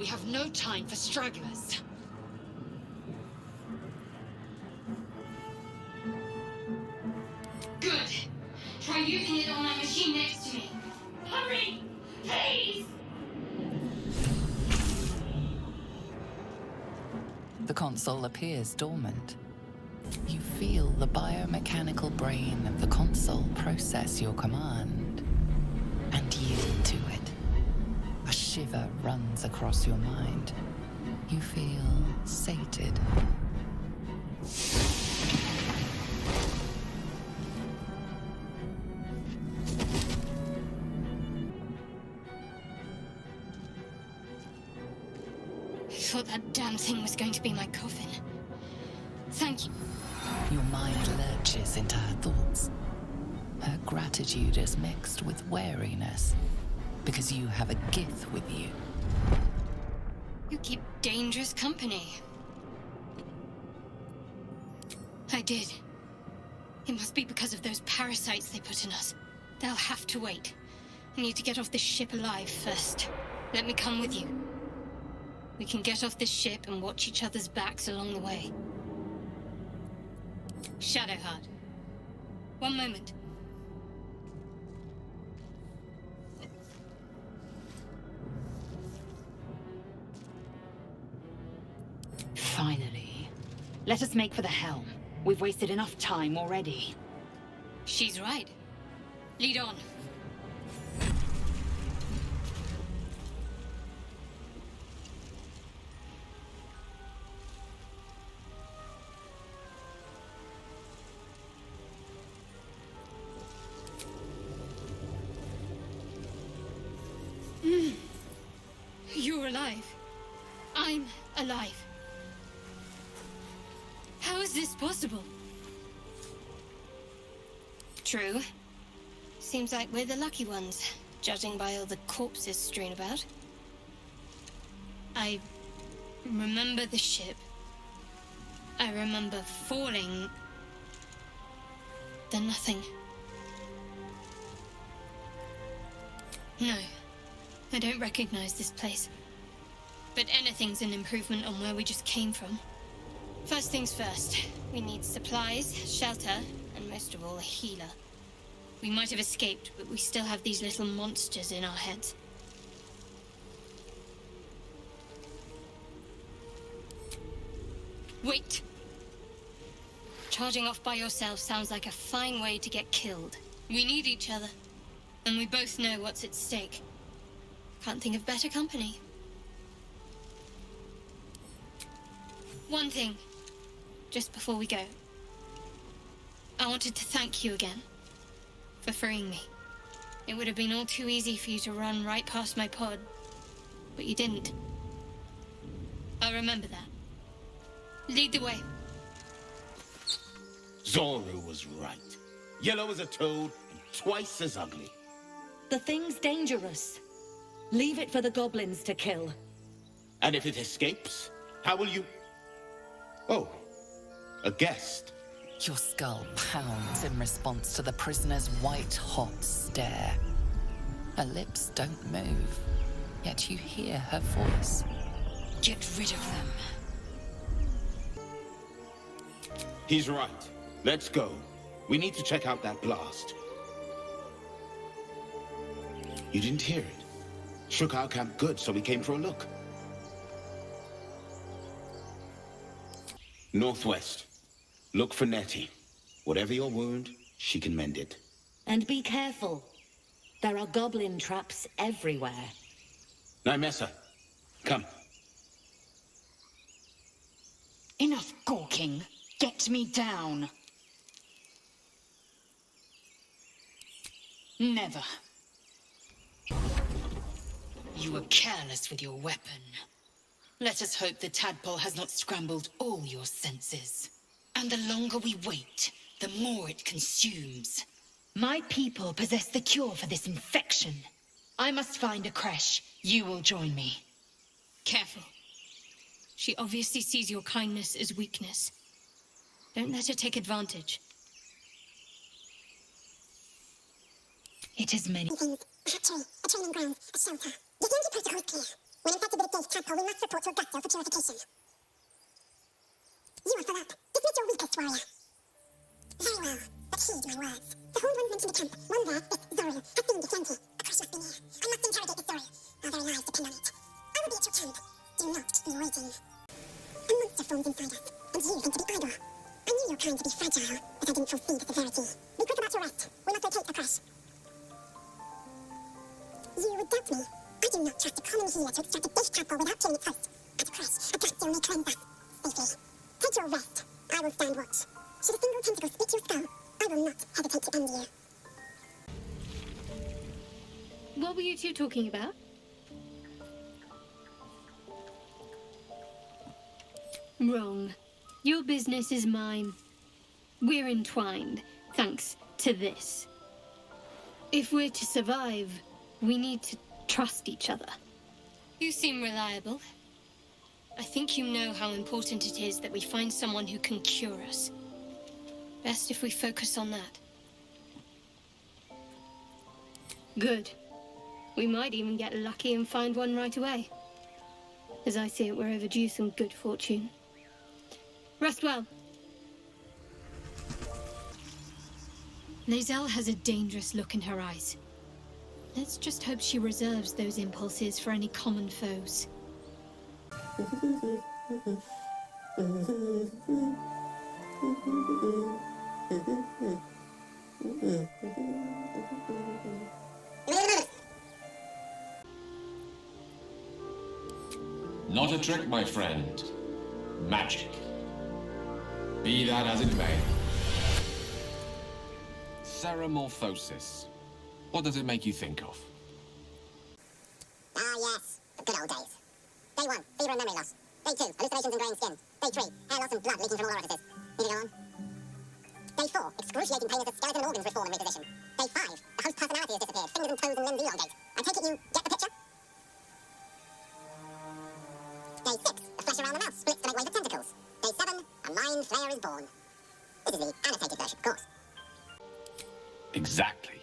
have no time for stragglers. Good. Try using it on that machine next to me. Hurry! Please! The console appears dormant. You feel the biomechanical brain of the console process your command and yield to it. A shiver runs across your mind. You feel sated. I thought that damn thing was going to be my coffin. Thank you. Your mind lurches into her thoughts. Her gratitude is mixed with wariness, because you have a Gith with you. You keep dangerous company. I did. It must be because of those parasites they put in us. They'll have to wait. I need to get off this ship alive first. Let me come with you. We can get off this ship and watch each other's backs along the way. Shadowheart. One moment. Finally. Let us make for the helm. We've wasted enough time already. She's right. Lead on. You're alive. I'm alive. How is this possible? True. Seems like we're the lucky ones, judging by all the corpses strewn about. I remember the ship. I remember falling. Then nothing. No, I don't recognize this place. But anything's an improvement on where we just came from. First things first, we need supplies, shelter, and most of all, a healer. We might have escaped, but we still have these little monsters in our heads. Wait! Charging off by yourself sounds like a fine way to get killed. We need each other, and we both know what's at stake. Can't think of better company. One thing, just before we go. I wanted to thank you again for freeing me. It would have been all too easy for you to run right past my pod, but you didn't. I'll remember that. Lead the way. Zorru was right. Yellow as a toad and twice as ugly. The thing's dangerous. Leave it for the goblins to kill. And if it escapes, how will you... Oh, a guest. Your skull pounds in response to the prisoner's white-hot stare. Her lips don't move, yet you hear her voice. Get rid of them. He's right. Let's go. We need to check out that blast. You didn't hear it? Shook our camp good, so we came for a look. Northwest. Look for Nettie. Whatever your wound, she can mend it. And be careful. There are goblin traps everywhere. Nymessa, come. Enough gawking. Get me down. Never. You were careless with your weapon. Let us hope the tadpole has not scrambled all your senses. And the longer we wait, the more it consumes. My people possess the cure for this infection. I must find a creche. You will join me. Careful. She obviously sees your kindness as weakness. Don't let her take advantage. It is many. A hatchery, a training ground, a shelter. Begin to put the hope clear. When infected with a gate tadpole, we must report to Augusto for purification. You are full up. Dismiss your weakest warrior. Very well, but heed my words. The horned ones mentioned a camp. One there, this Zorru, has seemed plenty. A crush must be near. I must interrogate this Zorru. Our very lives depend on it. I will be at your camp. Do not be waiting. A monster forms inside us, and you think to be idle. I knew your kind to be fragile, but I didn't foresee the severity. Be quick about your rest. We must locate a crash. You would doubt me. I do not trust a common healer to extract a base tadpole without killing its host. At a crash, Augusto may cleanse us safely. Take your rest. I will stand watch. Should a single tentacle split your skull, I will not hesitate to end you. What were you two talking about? Wrong. Your business is mine. We're entwined, thanks to this. If we're to survive, we need to trust each other. You seem reliable. I think you know how important it is that we find someone who can cure us. Best if we focus on that. Good. We might even get lucky and find one right away. As I see it, we're overdue some good fortune. Rest well. Lae'zel has a dangerous look in her eyes. Let's just hope she reserves those impulses for any common foes. Not a trick, my friend. Magic. Be that as it may. Ceramorphosis. What does it make you think of? Ah, yes. The good old days. Day 1, fever and memory loss. Day 2, hallucinations and greying skin. Day 3, hair loss and blood leaking from all orifices. Need to go on? Day 4, excruciating pain as the skeleton and organs reform and reposition. Day 5, the host personality has disappeared. Fingers and toes and limbs elongate. I take it you get the picture? Day 6, the flesh around the mouth splits to make way for tentacles. Day 7, a mind flayer is born. This is the annotated version, of course. Exactly.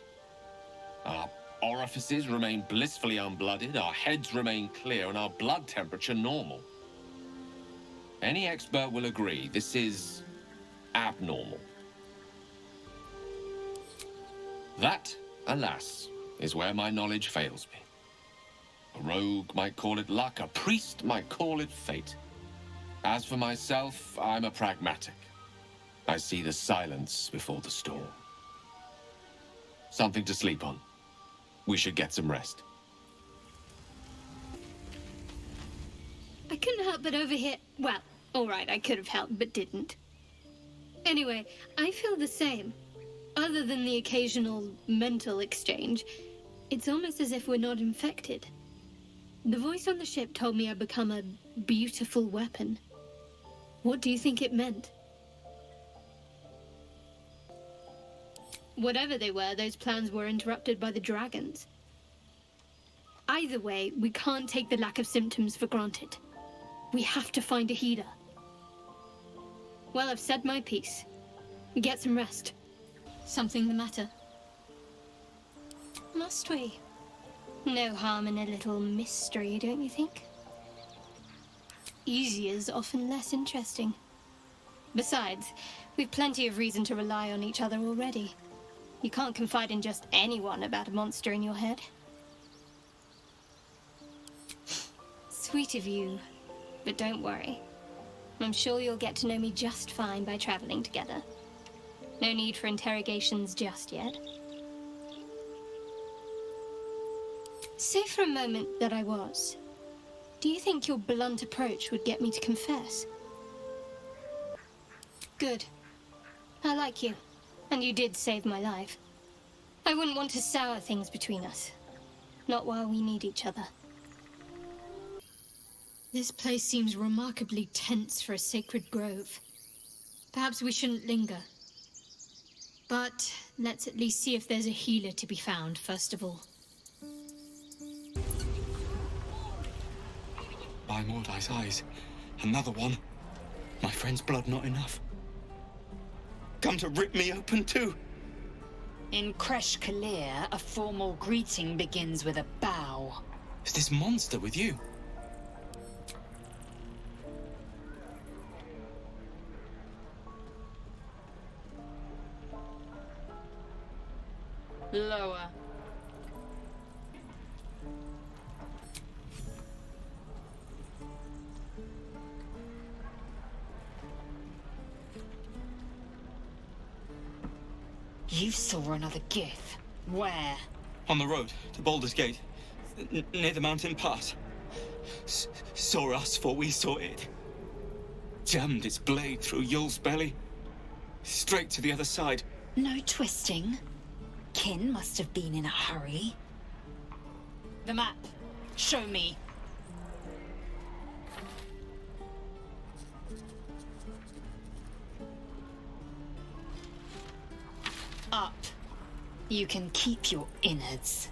Our orifices remain blissfully unblooded, our heads remain clear, and our blood temperature normal. Any expert will agree this is abnormal. That, alas, is where my knowledge fails me. A rogue might call it luck, a priest might call it fate. As for myself, I'm a pragmatic. I see the silence before the storm. Something to sleep on. We should get some rest. I couldn't help but overhear... Well, alright, I could have helped, but didn't. Anyway, I feel the same. Other than the occasional mental exchange, it's almost as if we're not infected. The voice on the ship told me I'd become a beautiful weapon. What do you think it meant? Whatever they were, those plans were interrupted by the dragons. Either way, we can't take the lack of symptoms for granted. We have to find a healer. Well, I've said my piece. Get some rest. Something the matter? Must we? No harm in a little mystery, don't you think? Easier's often less interesting. Besides, we've plenty of reason to rely on each other already. You can't confide in just anyone about a monster in your head. Sweet of you, but don't worry. I'm sure you'll get to know me just fine by traveling together. No need for interrogations just yet. Say for a moment that I was. Do you think your blunt approach would get me to confess? Good. I like you. And you did save my life. I wouldn't want to sour things between us. Not while we need each other. This place seems remarkably tense for a sacred grove. Perhaps we shouldn't linger. But let's at least see if there's a healer to be found, first of all. By Mordai's eyes, another one. My friend's blood not enough. Come to rip me open too. In Kresh Kalir, a formal greeting begins with a bow. Is this monster with you? sure. You saw another gif. Where? On the road to Baldur's Gate, near the mountain pass. Saw us, for we saw it. Jammed its blade through Yul's belly, straight to the other side. No twisting. Kin must have been in a hurry. The map. Show me. Up. You can keep your innards.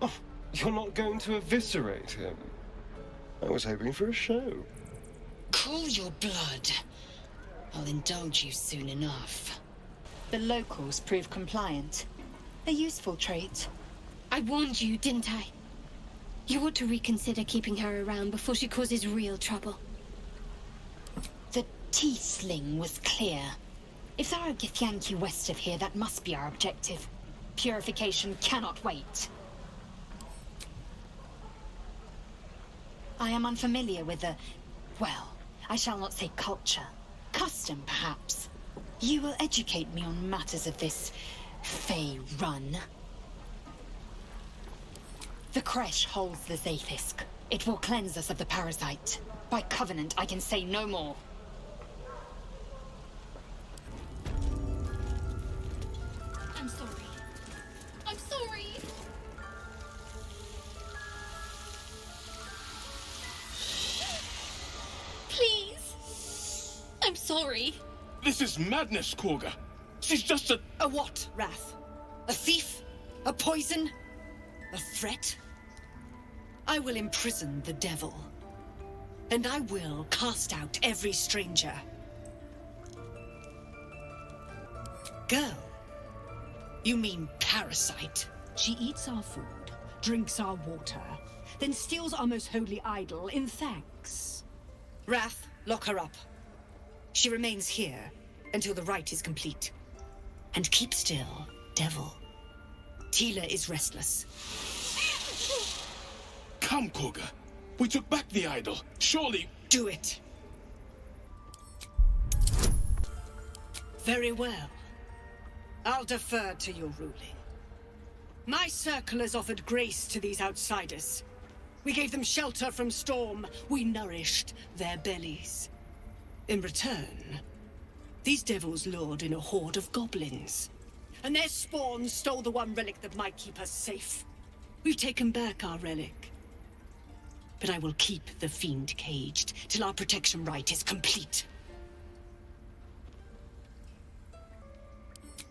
Oh, you're not going to eviscerate him? I was hoping for a show. Cool your blood. I'll indulge you soon enough. The locals prove compliant. A useful trait. I warned you, didn't I? You ought to reconsider keeping her around before she causes real trouble. The Tiefling was clear. If there are Githyanki west of here, that must be our objective. Purification cannot wait. I am unfamiliar with the... well, I shall not say culture. Custom, perhaps. You will educate me on matters of this... Fey run. The Kresh holds the Zaithisk. It will cleanse us of the parasite. By covenant, I can say no more. I'm sorry. I'm sorry! Please! I'm sorry. This is madness, Korga. She's just a... A what, Wrath? A thief? A poison? A threat? I will imprison the devil. And I will cast out every stranger. Girl? You mean parasite? She eats our food, drinks our water, then steals our most holy idol in thanks. Wrath, lock her up. She remains here until the rite is complete. And keep still, devil. Tila is restless. Come, Korga. We took back the idol. Surely... Do it. Very well. I'll defer to your ruling. My circle has offered grace to these outsiders. We gave them shelter from storm. We nourished their bellies. In return, these devils lured in a horde of goblins. And their spawn stole the one relic that might keep us safe. We've taken back our relic. But I will keep the fiend caged till our protection rite is complete.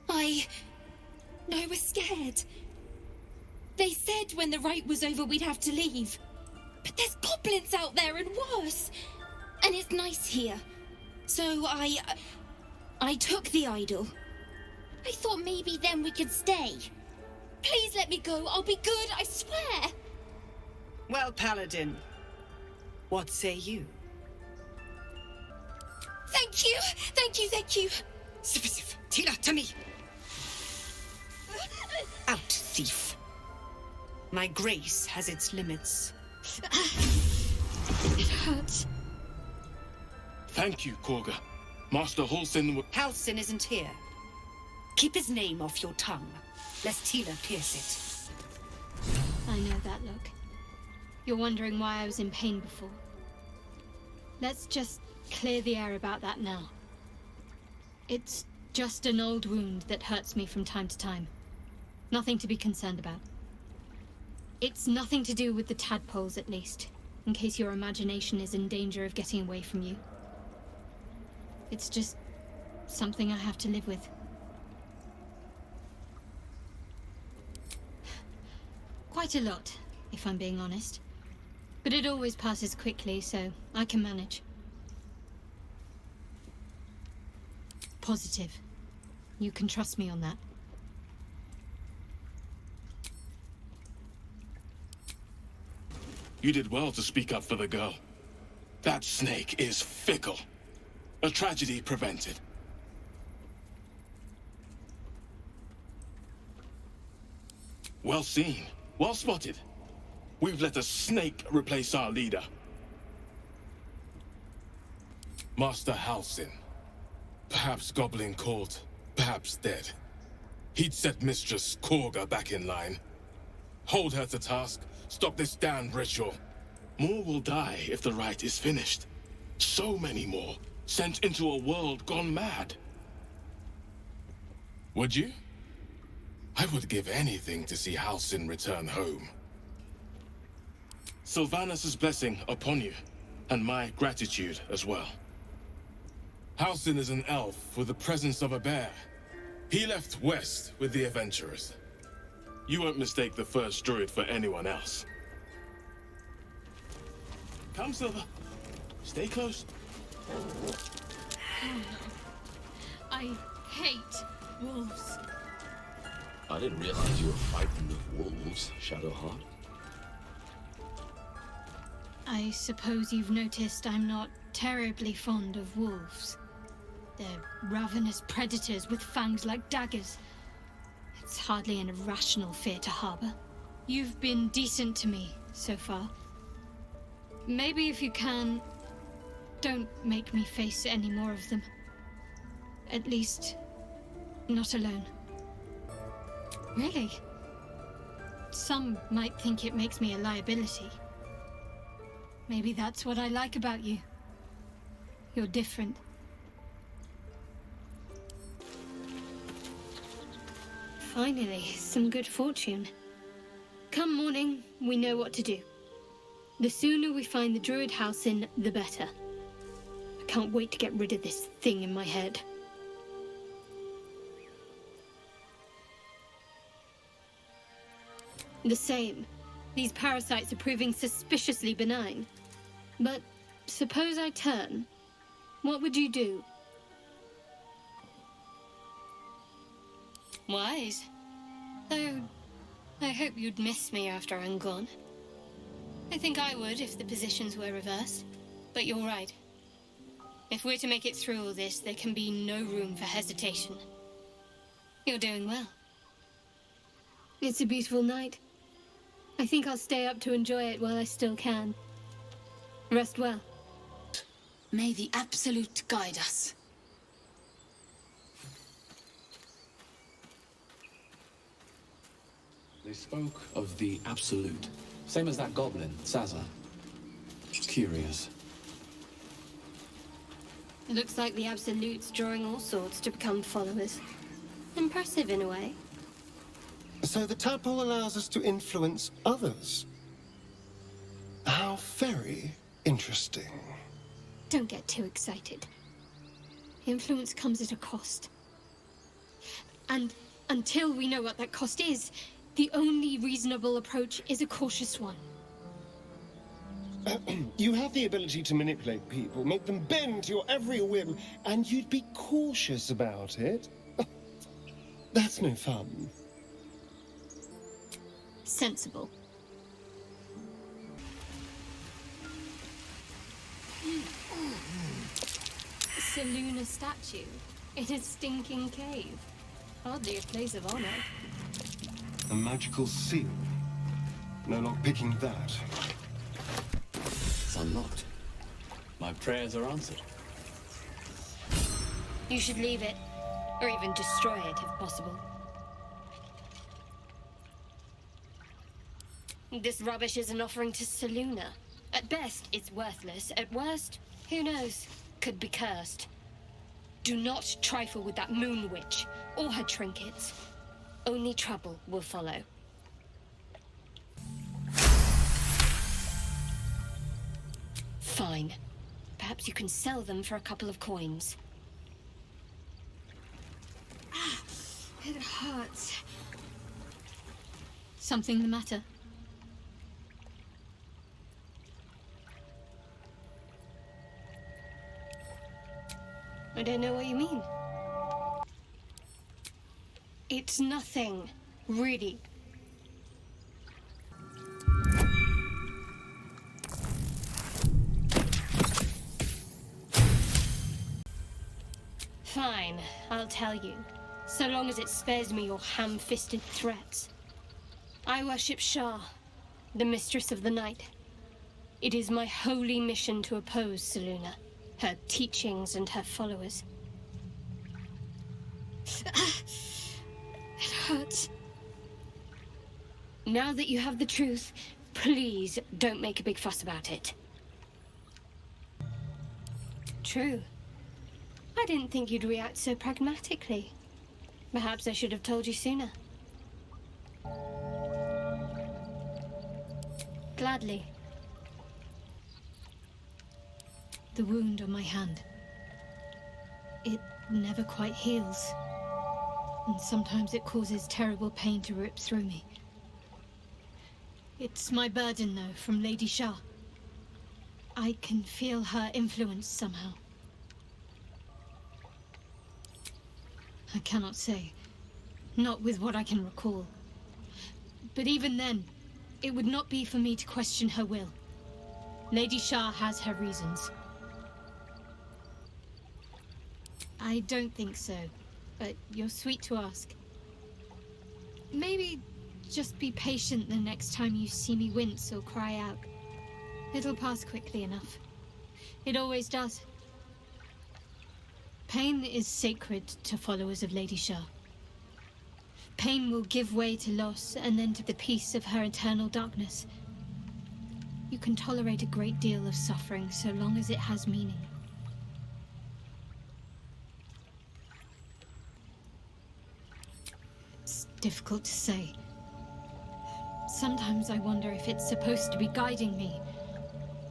I was scared. They said when the rite was over we'd have to leave. But there's goblins out there and worse. And it's nice here. So I took the idol. I thought maybe then we could stay. Please let me go. I'll be good, I swear. Well, Paladin, what say you? Thank you. Thank you, thank you. Sif, sif, Tila, to me. Out, thief. My grace has its limits. It hurts. Thank you, Korga. Master Halsin would... Halsin isn't here. Keep his name off your tongue, lest Tila pierce it. I know that look. You're wondering why I was in pain before. Let's just clear the air about that now. It's just an old wound that hurts me from time to time. Nothing to be concerned about. It's nothing to do with the tadpoles, at least, in case your imagination is in danger of getting away from you. It's just something I have to live with. Quite a lot, if I'm being honest. But it always passes quickly, so I can manage. Positive. You can trust me on that. You did well to speak up for the girl. That snake is fickle. A tragedy prevented. Well seen. Well spotted. We've let a snake replace our leader. Master Halsin. Perhaps Goblin caught, perhaps dead. He'd set Mistress Korga back in line. Hold her to task, stop this damned ritual. More will die if the rite is finished. So many more, sent into a world gone mad. Would you? I would give anything to see Halsin return home. Sylvanus' blessing upon you, and my gratitude as well. Halsin is an elf with the presence of a bear. He left west with the adventurers. You won't mistake the first druid for anyone else. Come, Silver. Stay close. I hate wolves. I didn't realize you were frightened of wolves, Shadowheart. I suppose you've noticed I'm not terribly fond of wolves. They're ravenous predators with fangs like daggers. It's hardly an irrational fear to harbor. You've been decent to me so far. Maybe if you can, don't make me face any more of them. At least, not alone. Really? Some might think it makes me a liability. Maybe that's what I like about you. You're different. Finally, some good fortune. Come morning, we know what to do. The sooner we find the druid Halsin, the better. I can't wait to get rid of this thing in my head. The same. These parasites are proving suspiciously benign. But suppose I turn. What would you do? Wise. Though, I hope you'd miss me after I'm gone. I think I would if the positions were reversed. But you're right. If we're to make it through all this, there can be no room for hesitation. You're doing well. It's a beautiful night. I think I'll stay up to enjoy it while I still can. Rest well. May the absolute guide us. They spoke of the absolute. Same as that goblin, Sazza. Curious. Looks like the Absolute's drawing all sorts to become followers. Impressive in a way. So the tadpole allows us to influence others. How very interesting. Don't get too excited. Influence comes at a cost. And until we know what that cost is, the only reasonable approach is a cautious one. You have the ability to manipulate people, make them bend to your every whim, and you'd be cautious about it? That's no fun. Sensible. Selune statue in a stinking cave. Hardly a place of honor. A magical seal. No lock picking that. It's unlocked. My prayers are answered. You should leave it, or even destroy it if possible. This rubbish is an offering to Selune. At best, it's worthless. At worst, who knows? Could be cursed. Do not trifle with that moon witch, or her trinkets. Only trouble will follow. Fine. Perhaps you can sell them for a couple of coins. It hurts. Something the matter? I don't know what you mean. It's nothing, really. Fine, I'll tell you. So long as it spares me your ham-fisted threats. I worship Shar, the mistress of the night. It is my holy mission to oppose Selune, her teachings and her followers. It hurts. Now that you have the truth, please don't make a big fuss about it. True. I didn't think you'd react so pragmatically. Perhaps I should have told you sooner. Gladly. The wound on my hand. It never quite heals. And sometimes it causes terrible pain to rip through me. It's my burden, though, from Lady Shar. I can feel her influence somehow. I cannot say. Not with what I can recall. But even then, it would not be for me to question her will. Lady Shar has her reasons. I don't think so, but you're sweet to ask. Maybe just be patient the next time you see me wince or cry out. It'll pass quickly enough. It always does. Pain is sacred to followers of Lady Shar. Pain will give way to loss and then to the peace of her eternal darkness. You can tolerate a great deal of suffering so long as it has meaning. It's difficult to say. Sometimes I wonder if it's supposed to be guiding me,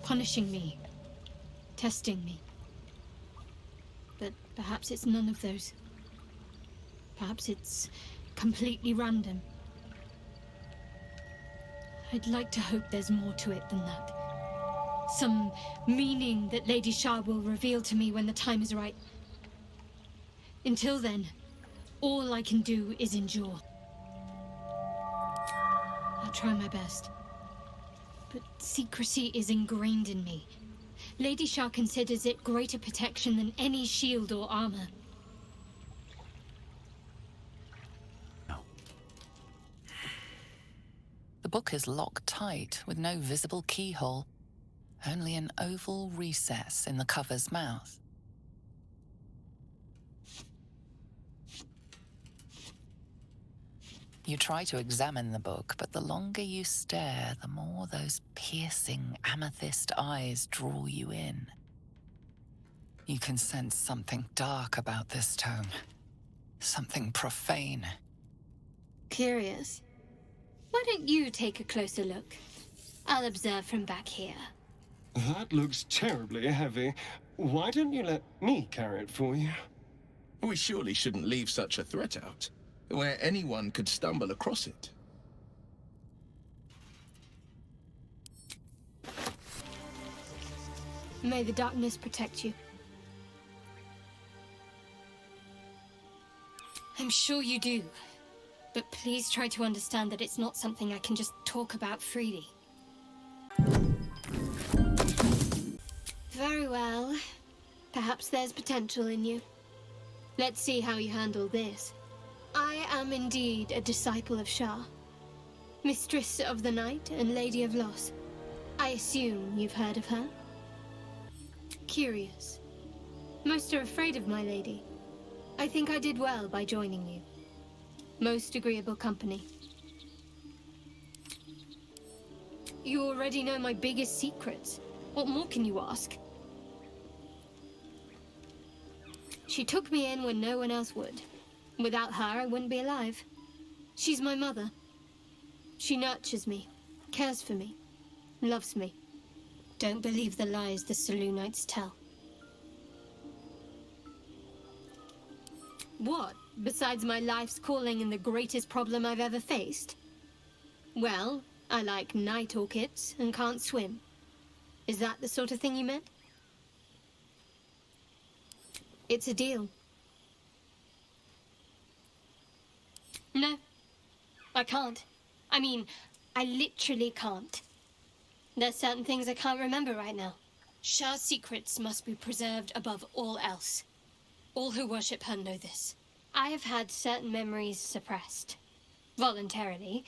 punishing me, testing me. But perhaps it's none of those. Perhaps it's completely random. I'd like to hope there's more to it than that. Some meaning that Lady Shar will reveal to me when the time is right. Until then, all I can do is endure. I'll try my best. But secrecy is ingrained in me. Lady Shar considers it greater protection than any shield or armor. The book is locked tight with no visible keyhole, only an oval recess in the cover's mouth. You try to examine the book, but the longer you stare, the more those piercing amethyst eyes draw you in. You can sense something dark about this tome. Something profane. Curious. Why don't you take a closer look? I'll observe from back here. That looks terribly heavy. Why don't you let me carry it for you? We surely shouldn't leave such a threat out, where anyone could stumble across it. May the darkness protect you. I'm sure you do. But please try to understand that it's not something I can just talk about freely. Very well. Perhaps there's potential in you. Let's see how you handle this. I am indeed a disciple of Shar, mistress of the night and lady of loss. I assume you've heard of her? Curious. Most are afraid of my lady. I think I did well by joining you. Most agreeable company. You already know my biggest secrets. What more can you ask? She took me in when no one else would. Without her, I wouldn't be alive. She's my mother. She nurtures me, cares for me, loves me. Don't believe the lies the Selunites tell. What? Besides my life's calling and the greatest problem I've ever faced? Well, I like night orchids and can't swim. Is that the sort of thing you meant? It's a deal. No, I can't. I mean, I literally can't. There's certain things I can't remember right now. Shar's secrets must be preserved above all else. All who worship her know this. I have had certain memories suppressed. Voluntarily.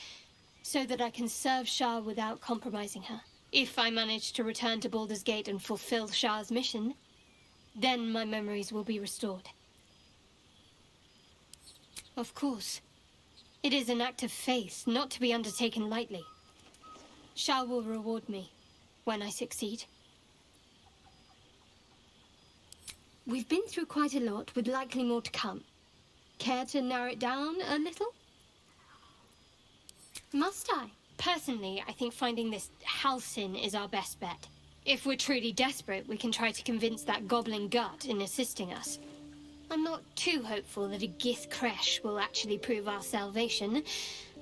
so that I can serve Shar without compromising her. If I manage to return to Baldur's Gate and fulfill Shar's mission, then my memories will be restored. Of course. It is an act of faith, not to be undertaken lightly. Shar will reward me when I succeed. We've been through quite a lot, with likely more to come. Care to narrow it down a little? Must I? Personally, I think finding this Halsin is our best bet. If we're truly desperate, we can try to convince that goblin gut in assisting us. I'm not too hopeful that a Gith Kresh will actually prove our salvation,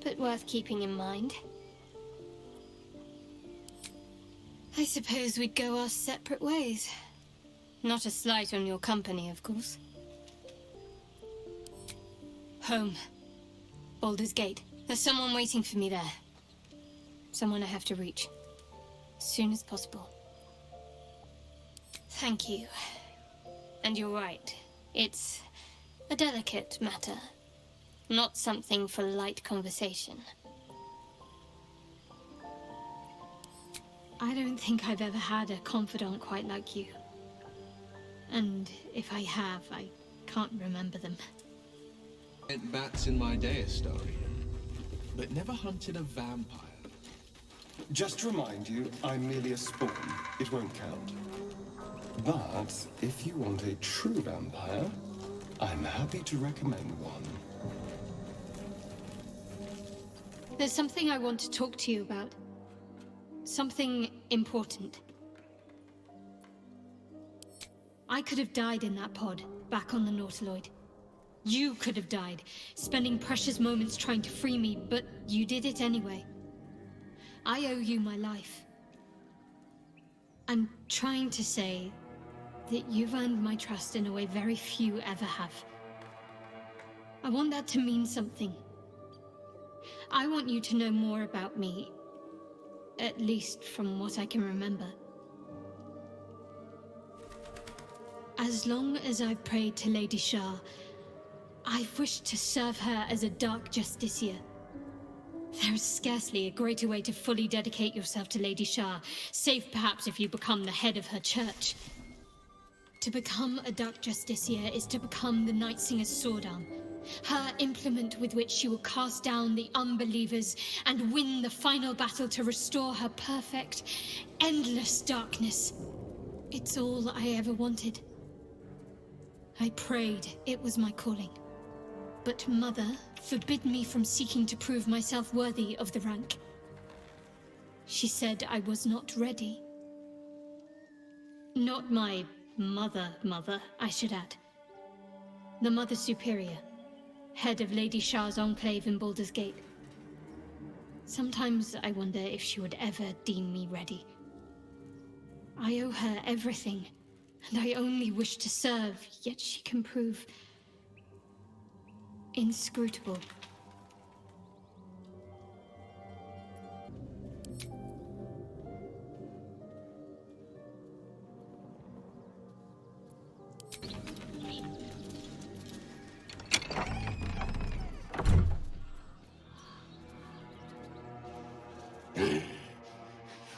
but worth keeping in mind. I suppose we'd go our separate ways. Not a slight on your company, of course. Home. Baldur's Gate. There's someone waiting for me there. Someone I have to reach. As soon as possible. Thank you. And you're right. It's a delicate matter. Not something for light conversation. I don't think I've ever had a confidant quite like you. And if I have, I can't remember them. Bats in my day, story, but never hunted a vampire. Just to remind you, I'm merely a spawn. It won't count. But if you want a true vampire, I'm happy to recommend one. There's something I want to talk to you about. Something important. I could have died in that pod, back on the Nautiloide. You could have died, spending precious moments trying to free me, but you did it anyway. I owe you my life. I'm trying to say that you've earned my trust in a way very few ever have. I want that to mean something. I want you to know more about me, at least from what I can remember. As long as I've prayed to Lady Shar, I've wished to serve her as a Dark Justiciar. There is scarcely a greater way to fully dedicate yourself to Lady Shar, save perhaps if you become the head of her church. To become a Dark Justiciar is to become the Night Singer's sword arm, her implement with which she will cast down the unbelievers and win the final battle to restore her perfect, endless darkness. It's all I ever wanted. I prayed it was my calling. But Mother forbid me from seeking to prove myself worthy of the rank. She said I was not ready. Not my mother, I should add. The Mother Superior, head of Lady Shar's enclave in Baldur's Gate. Sometimes I wonder if she would ever deem me ready. I owe her everything, and I only wish to serve, yet she can prove inscrutable.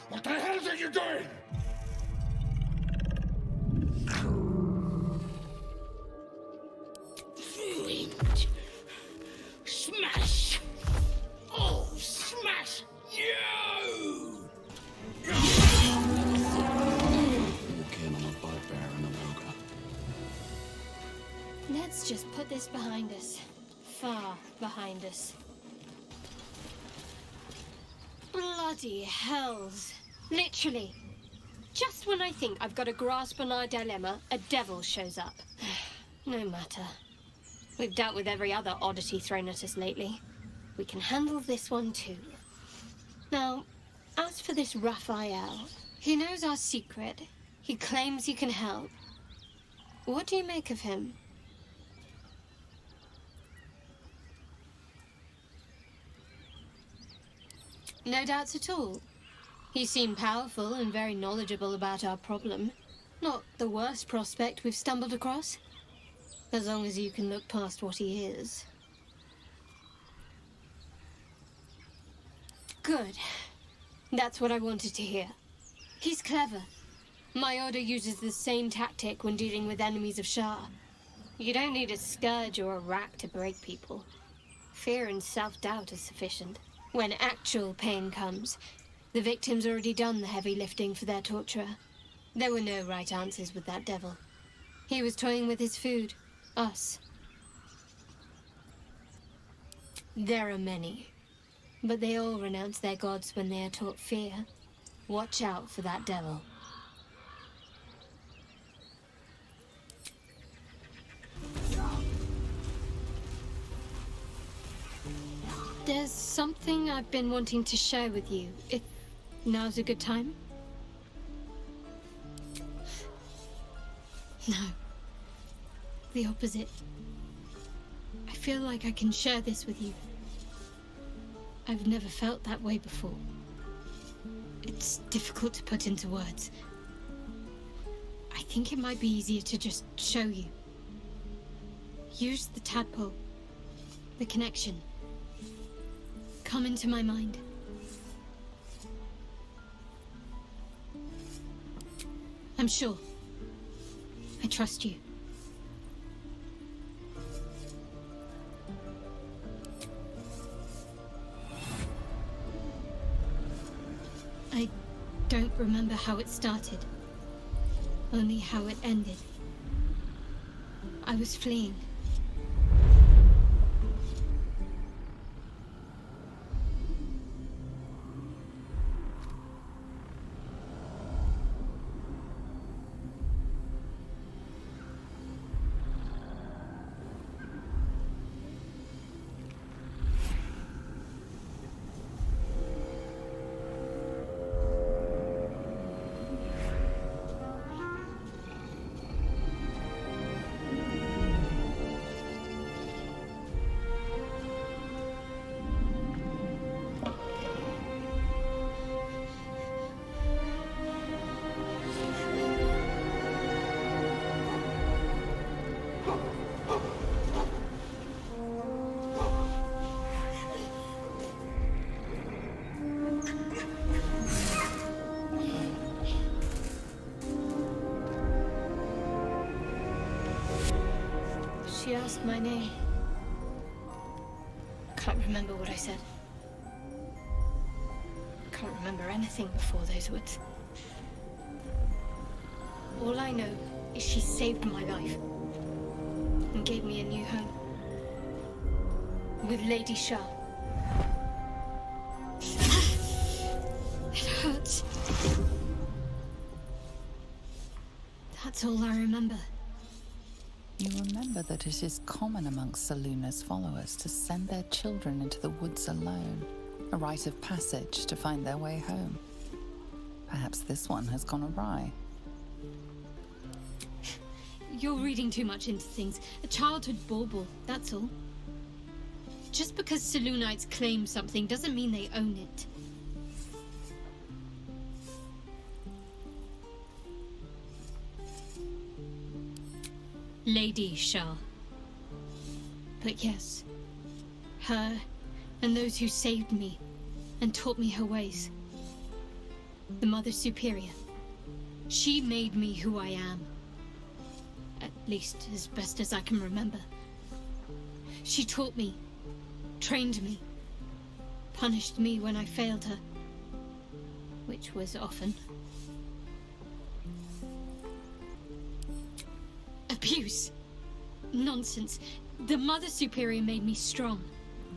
What the hell are you doing? Ruined. Smash. Oh, smash you! Walk in on a bugbear and a ogre. Let's just put this behind us. Far behind us. Bloody hells. Literally. Just when I think I've got a grasp on our dilemma, a devil shows up. No matter. We've dealt with every other oddity thrown at us lately. We can handle this one too. Now, as for this Raphael, he knows our secret. He claims he can help. What do you make of him? No doubts at all. He seemed powerful and very knowledgeable about our problem. Not the worst prospect we've stumbled across. As long as you can look past what he is. Good. That's what I wanted to hear. He's clever. My order uses the same tactic when dealing with enemies of Shar. You don't need a scourge or a rack to break people. Fear and self-doubt are sufficient. When actual pain comes, the victim's already done the heavy lifting for their torturer. There were no right answers with that devil. He was toying with his food. Us. There are many, but they all renounce their gods when they are taught fear. Watch out for that devil. There's something I've been wanting to share with you, if now's a good time. No. The opposite. I feel like I can share this with you. I've never felt that way before. It's difficult to put into words. I think it might be easier to just show you. Use the tadpole. The connection. Come into my mind. I'm sure. I trust you. I don't remember how it started. Only how it ended. I was fleeing. She asked my name. Can't remember what I said. Can't remember anything before those words. All I know is she saved my life and gave me a new home with Lady Shar. It hurts. That's all I remember. You remember that it is common amongst Selune's followers to send their children into the woods alone, a rite of passage to find their way home. Perhaps this one has gone awry. You're reading too much into things. A childhood bauble, that's all. Just because Selunites claim something doesn't mean they own it. Lady Shar. But yes, her and those who saved me and taught me her ways. The Mother Superior. She made me who I am. At least as best as I can remember. She taught me, trained me, punished me when I failed her, which was often. Abuse. Nonsense. The Mother Superior made me strong.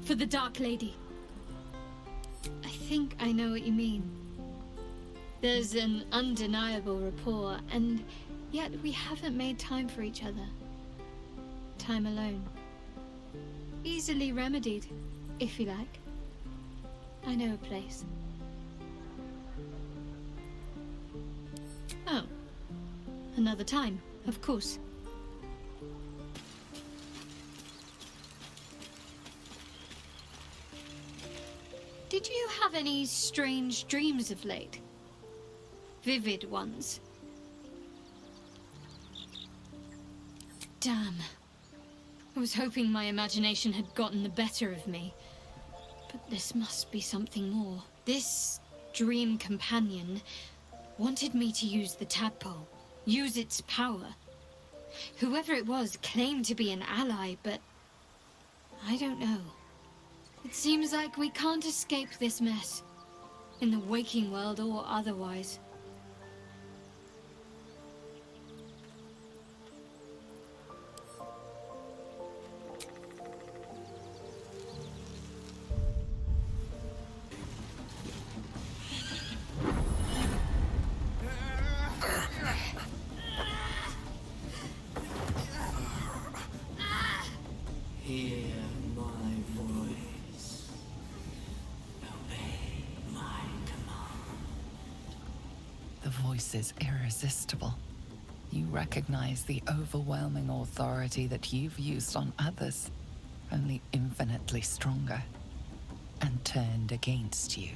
For the Dark Lady. I think I know what you mean. There's an undeniable rapport, and yet we haven't made time for each other. Time alone. Easily remedied, if you like. I know a place. Oh. Another time, of course. Did you have any strange dreams of late? Vivid ones? Damn. I was hoping my imagination had gotten the better of me. But this must be something more. This dream companion wanted me to use the tadpole, use its power. Whoever it was claimed to be an ally, but I don't know. It seems like we can't escape this mess, in the waking world or otherwise. Hear my voice. Obey my command. The voice is irresistible. You recognize the overwhelming authority that you've used on others, only infinitely stronger, and turned against you.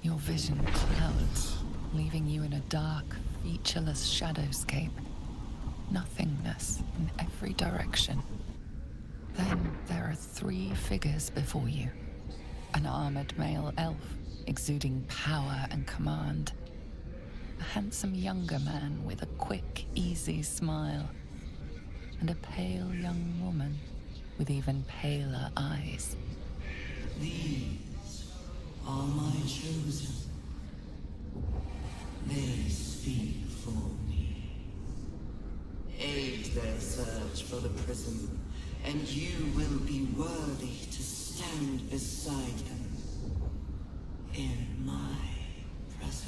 Your vision clouds, leaving you in a dark, featureless shadowscape. Nothingness in every direction. Then there are 3 figures before you. An armored male elf, exuding power and command. A handsome younger man with a quick, easy smile. And a pale young woman with even paler eyes. These are my chosen. They speak for me. Aid their search for the prism, and you will be worthy to stand beside them in my presence.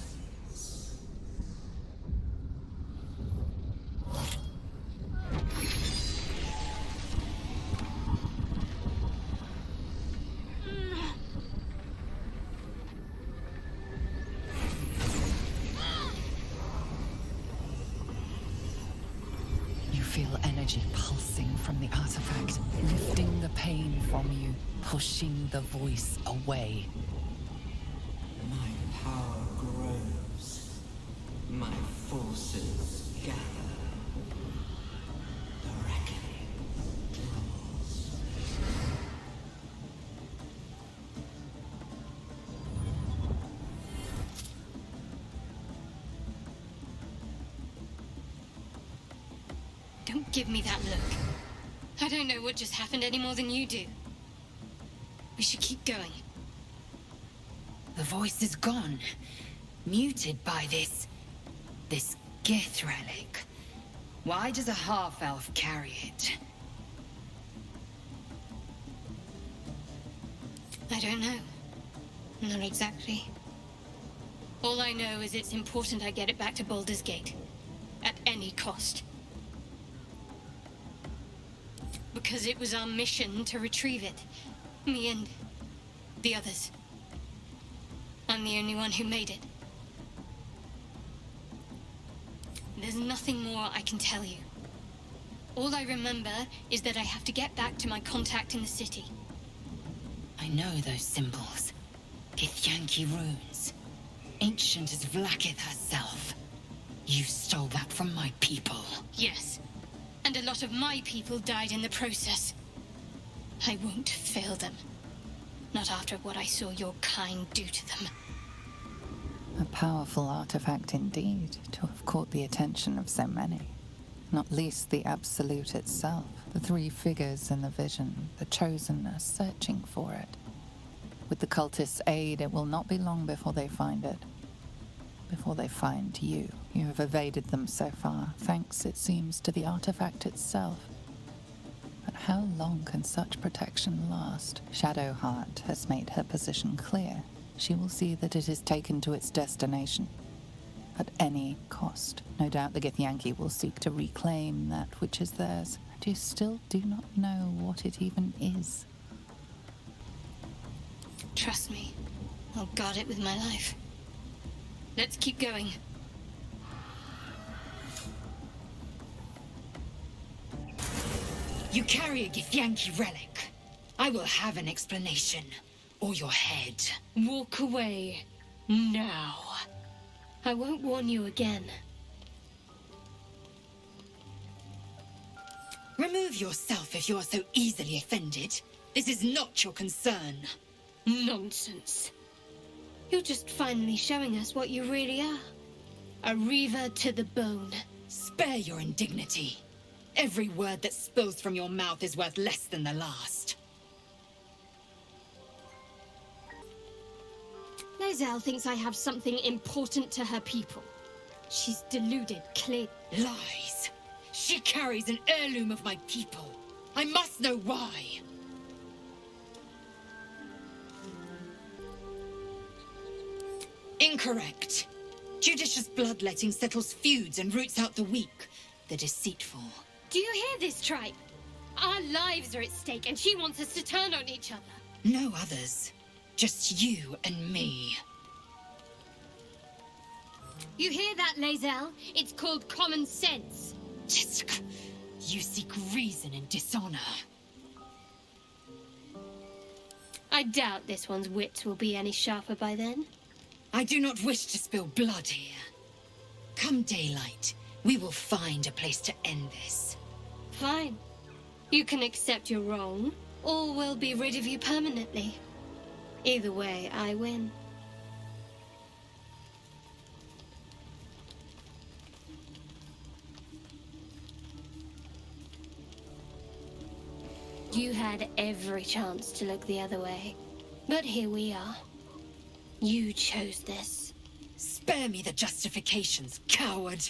You feel energy pulsing from the artifact, lifting the pain from you, pushing the voice away. My power grows. My forces gather. The reckoning draws. Don't give me that look. I don't know what just happened any more than you do. We should keep going. The voice is gone. Muted by this Gith relic. Why does a half-elf carry it? I don't know. Not exactly. All I know is it's important I get it back to Baldur's Gate. At any cost. Because it was our mission to retrieve it. Me and the others. I'm the only one who made it. There's nothing more I can tell you. All I remember is that I have to get back to my contact in the city. I know those symbols. Githyanki runes. Ancient as Vlaakith herself. You stole that from my people. Yes. And a lot of my people died in the process. I won't fail them. Not after what I saw your kind do to them. A powerful artifact indeed, to have caught the attention of so many. Not least the Absolute itself, the 3 figures in the vision, the Chosen are searching for it. With the cultists' aid, it will not be long before they find it. Before they find you. You have evaded them so far, thanks, it seems, to the artifact itself. But how long can such protection last? Shadowheart has made her position clear. She will see that it is taken to its destination. At any cost. No doubt the Githyanki will seek to reclaim that which is theirs. And you still do not know what it even is. Trust me. I'll guard it with my life. Let's keep going. You carry a Githyanki relic. I will have an explanation. Or your head. Walk away. Now. I won't warn you again. Remove yourself if you are so easily offended. This is not your concern. Nonsense. You're just finally showing us what you really are. A reaver to the bone. Spare your indignity. Every word that spills from your mouth is worth less than the last. Lae'zel thinks I have something important to her people. She's deluded, clear. Lies. She carries an heirloom of my people. I must know why. Incorrect. Judicious bloodletting settles feuds and roots out the weak, the deceitful. Do you hear this, tribe? Our lives are at stake, and she wants us to turn on each other. No others. Just you and me. You hear that, Lae'zel? It's called common sense. Tisk. You seek reason in dishonor. I doubt this one's wits will be any sharper by then. I do not wish to spill blood here. Come daylight, we will find a place to end this. Fine. You can accept you're wrong, or we'll be rid of you permanently. Either way, I win. You had every chance to look the other way, but here we are. You chose this. Spare me the justifications, coward.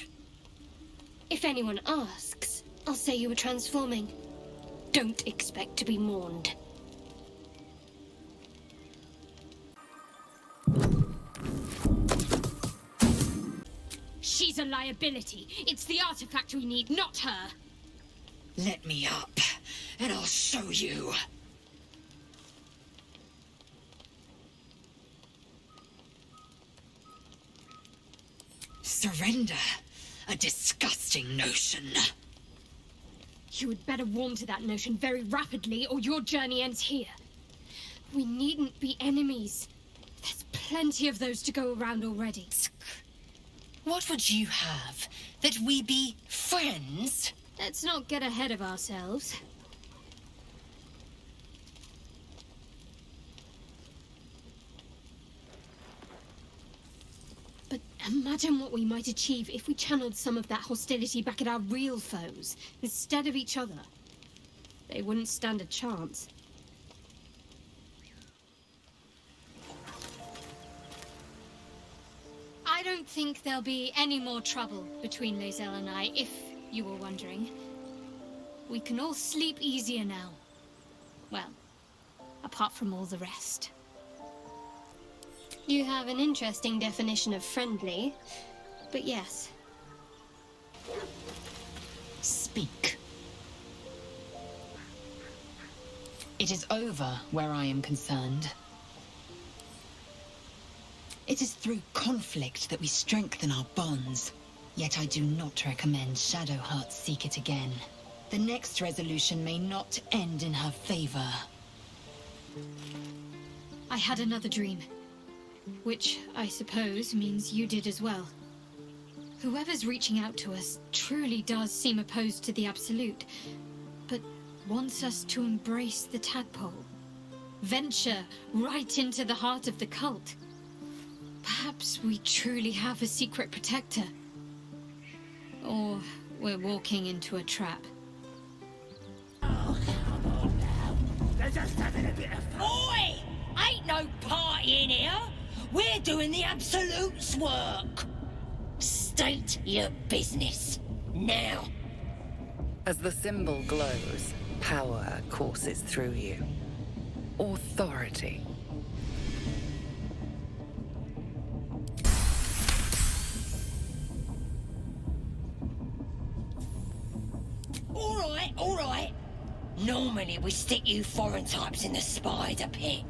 If anyone asks, I'll say you were transforming. Don't expect to be mourned. She's a liability. It's the artifact we need, not her. Let me up, and I'll show you. Surrender. A disgusting notion. You would better warm to that notion very rapidly, or your journey ends here. We needn't be enemies. There's plenty of those to go around already. What would you have? That we be friends? Let's not get ahead of ourselves. But imagine what we might achieve if we channeled some of that hostility back at our real foes, instead of each other. They wouldn't stand a chance. I don't think there'll be any more trouble between Lae'zel and I, if you were wondering. We can all sleep easier now. Well, apart from all the rest. You have an interesting definition of friendly, but yes. Speak. It is over where I am concerned. It is through conflict that we strengthen our bonds. Yet I do not recommend Shadowheart seek it again. The next resolution may not end in her favor. I had another dream. Which, I suppose, means you did as well. Whoever's reaching out to us truly does seem opposed to the absolute, but wants us to embrace the tadpole. Venture right into the heart of the cult. Perhaps we truly have a secret protector. Or we're walking into a trap. Oh, come on now. They're just having a bit of fun. Oi! Ain't no party in here. We're doing the Absolute's work. State your business. Now. As the symbol glows, power courses through you. Authority. All right. Normally we stick you foreign types in the spider pit.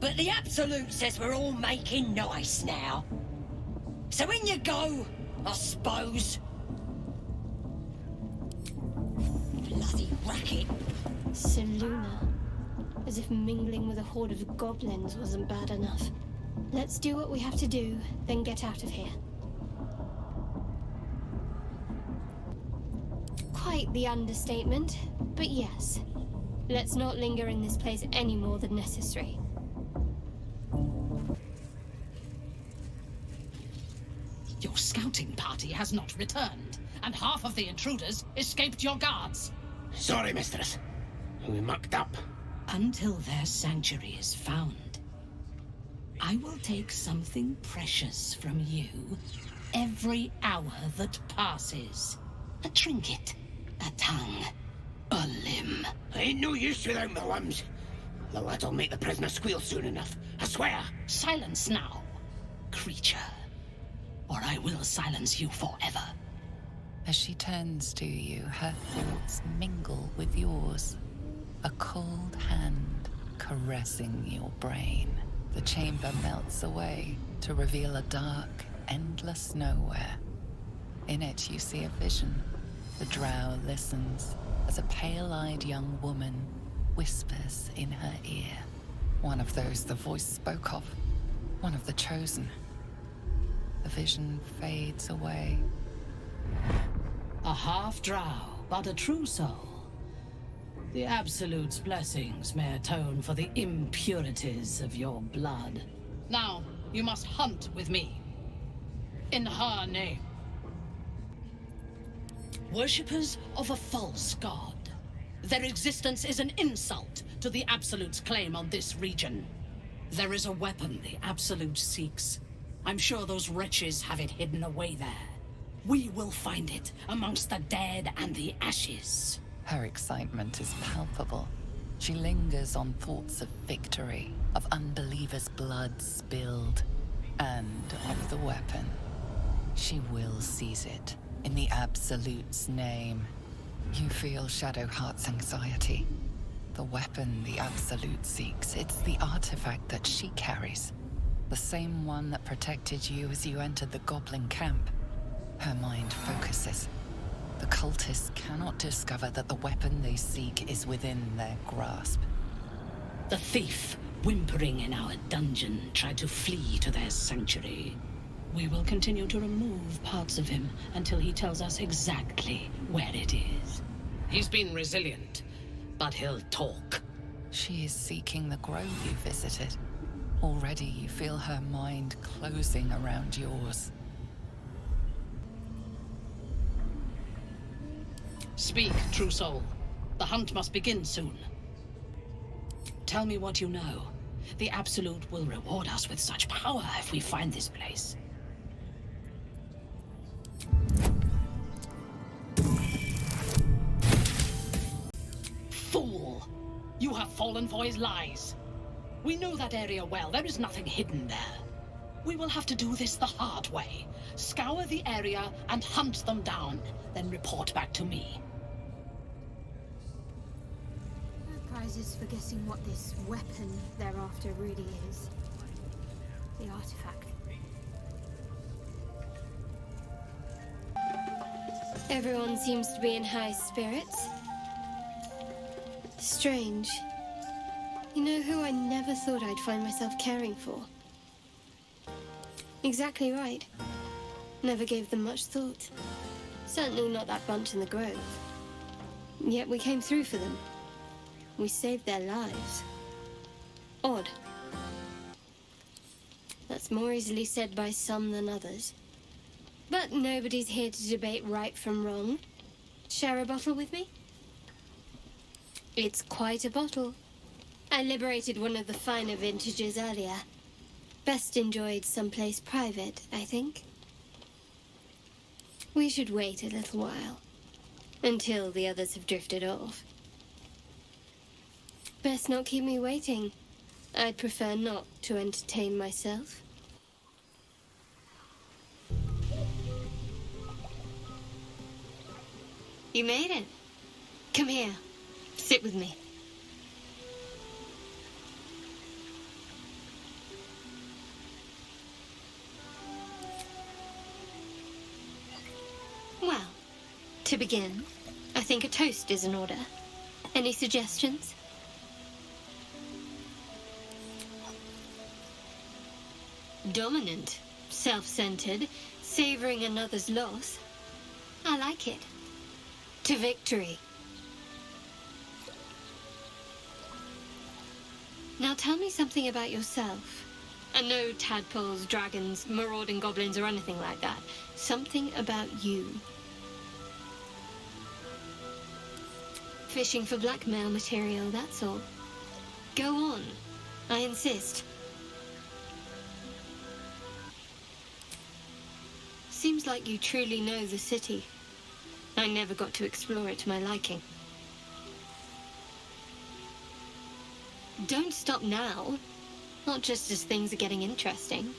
But the Absolute says we're all making nice now. So in you go, I suppose. Bloody racket. Selune. As if mingling with a horde of goblins wasn't bad enough. Let's do what we have to do, then get out of here. Quite the understatement, but yes. Let's not linger in this place any more than necessary. Your scouting party has not returned, and half of the intruders escaped your guards. Sorry, mistress. We mucked up. Until their sanctuary is found, I will take something precious from you every hour that passes. A trinket, a tongue, a limb. Ain't no use without my limbs. The lad'll make the prisoner squeal soon enough, I swear. Silence now, creature, or I will silence you forever. As she turns to you, her thoughts mingle with yours. A cold hand caressing your brain. The chamber melts away to reveal a dark, endless nowhere. In it you see a vision. The drow listens as a pale-eyed young woman whispers in her ear. One of those the voice spoke of. One of the chosen. The vision fades away. A half-drow, but a true soul. The Absolute's blessings may atone for the impurities of your blood. Now, you must hunt with me. In her name. Worshippers of a false god. Their existence is an insult to the Absolute's claim on this region. There is a weapon the Absolute seeks. I'm sure those wretches have it hidden away there. We will find it amongst the dead and the ashes. Her excitement is palpable. She lingers on thoughts of victory, of unbelievers' blood spilled, and of the weapon. She will seize it, in the Absolute's name. You feel Shadowheart's anxiety. The weapon the Absolute seeks, it's the artifact that she carries. The same one that protected you as you entered the goblin camp. Her mind focuses. The cultists cannot discover that the weapon they seek is within their grasp. The thief, whimpering in our dungeon, tried to flee to their sanctuary. We will continue to remove parts of him until he tells us exactly where it is. He's been resilient, but he'll talk. She is seeking the grove you visited. Already you feel her mind closing around yours. Speak, true soul. The hunt must begin soon. Tell me what you know. The Absolute will reward us with such power if we find this place. Fool! You have fallen for his lies. We know that area well. There is nothing hidden there. We will have to do this the hard way. Scour the area and hunt them down, then report back to me. Prizes for guessing what this weapon thereafter really is. The artifact. Everyone seems to be in high spirits. Strange. You know who I never thought I'd find myself caring for? Exactly right. Never gave them much thought. Certainly not that bunch in the grove. Yet we came through for them. We saved their lives. Odd. That's more easily said by some than others. But nobody's here to debate right from wrong. Share a bottle with me? It's quite a bottle. I liberated one of the finer vintages earlier. Best enjoyed someplace private, I think. We should wait a little while. Until the others have drifted off. Best not keep me waiting. I'd prefer not to entertain myself. You made it. Come here. Sit with me. Well, to begin, I think a toast is in order. Any suggestions? Dominant, self-centered, savoring another's loss. I like it. To victory. Now tell me something about yourself. And no tadpoles, dragons, marauding goblins, or anything like that. Something about you. Fishing for blackmail material, that's all. Go on. I insist. Seems like you truly know the city. I never got to explore it to my liking. Don't stop now. Not just as things are getting interesting.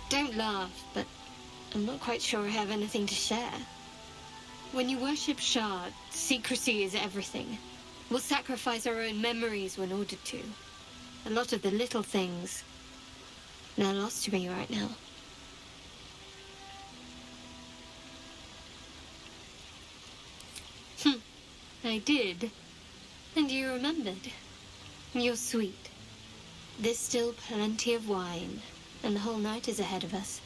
Don't laugh, but I'm not quite sure I have anything to share. When you worship Shar, secrecy is everything. We'll sacrifice our own memories when ordered to. A lot of the little things, they're lost to me right now. I did. And you remembered. You're sweet. There's still plenty of wine, and the whole night is ahead of us.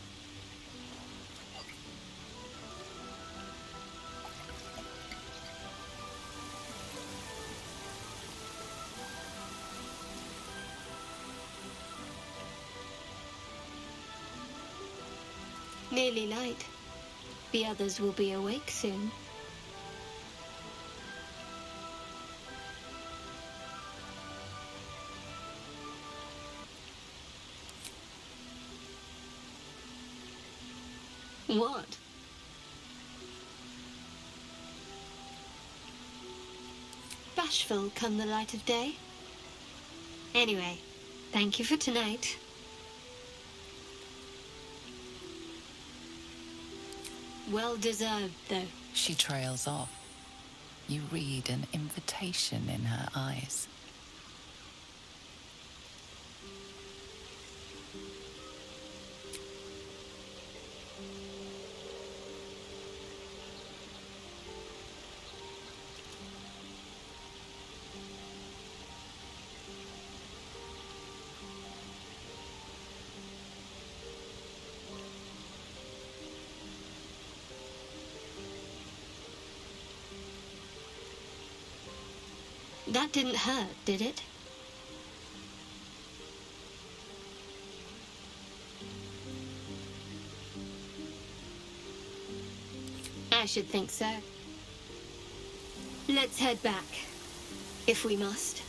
Nearly light. The others will be awake soon. What? Bashful come the light of day. Anyway, thank you for tonight. Well deserved, though. She trails off. You read an invitation in her eyes. That didn't hurt, did it? I should think so. Let's head back, if we must.